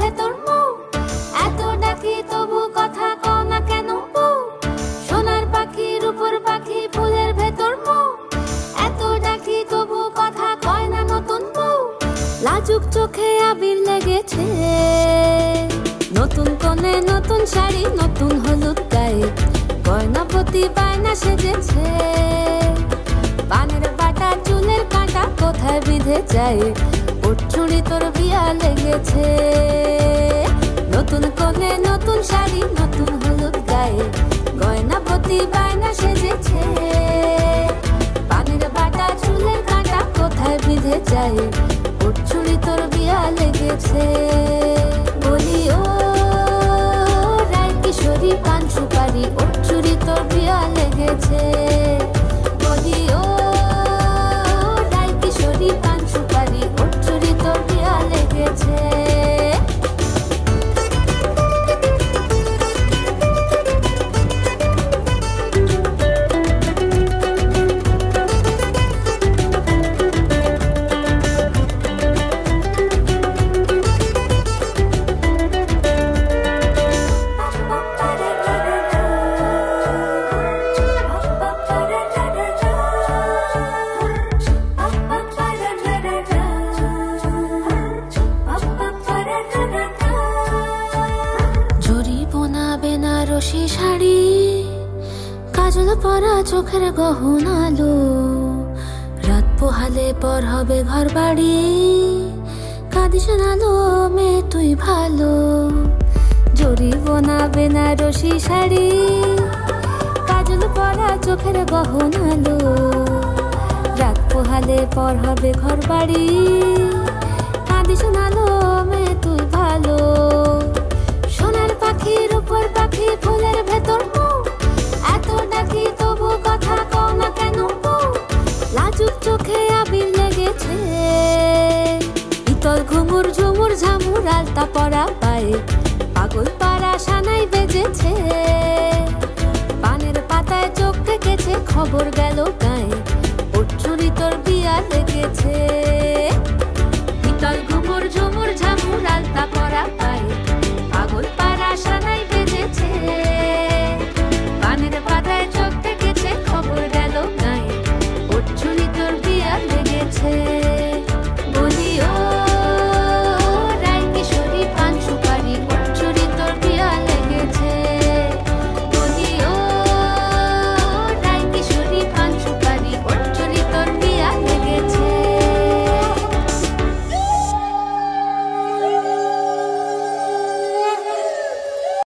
ভেতর মৌ, এত ডাকি তবু কথা কও না কেন বউ? সোনার পাখি রূপোর পাখি ফুলের ভেতর মৌ, এত ডাকি তবু কথা কয় না নতুন বউ। লাজুক চোখে আবির লেগেছে, নতুন কোণে নতুন শাড়ি নতুন হলুদ গায়ে, গয়নাপতি বায়না সেজেছে। পানের বাটা চুলের কাঁটা কোথায় বিঁধে যায়, ওর চুড়ি তোর বিয়া লেগেছে। নতুন কোণে নতুন শাড়ি নতুন হলুদ গায়ে, গয়নাপতি বায়না সেজেছে। পানের বাটা চুলের কাঁটা কোথায় বিঁধে যায়, ওর চুড়ি তোর বিয়া লেগেছে। বলি ও রায় কিশোরী পান সুপারি, ওর চুড়ি তোর বিয়া লেগেছে। বলি ও রায় কিশোরী পান সুপারি, ওর চুড়ি তোর বিয়া লেগেছে। বেনারসি শাড়ি, কাজল পরা চোখের গহনালো, রাত পোহালে পর হবে ঘর বাড়ি, কাঁদিস নালো মেয়ে তুই ভালো। জরি বোনা বেনারসি শাড়ি, কাজল পরা চোখের গহনালো, রাত পোহালে পর হবে ঘর বাড়ি, কাঁদিস নালো মেয়ে তুই ভালো। সোনার পাখি রূপোর পাখি ফুলের ভেতর মৌ, এত ডাকি তবু কথা কও না কেন বউ? লাজুক চোখে আবির লেগেছে, ইতল ঘুমুর ঝুমুর ঝামুর আলতা পরা পায়ে, পাগল পাড়া সানাই বেজেছে। পানের পাতায় চোখ থেকেছে খবর গেল গায়ে, ওর চুড়ি তোর বিয়া লেগেছে। ইতল ঘুমুর ঝুমুর ঝামুর আলতা পরা পায়ে, পাগল পাড়া সানাই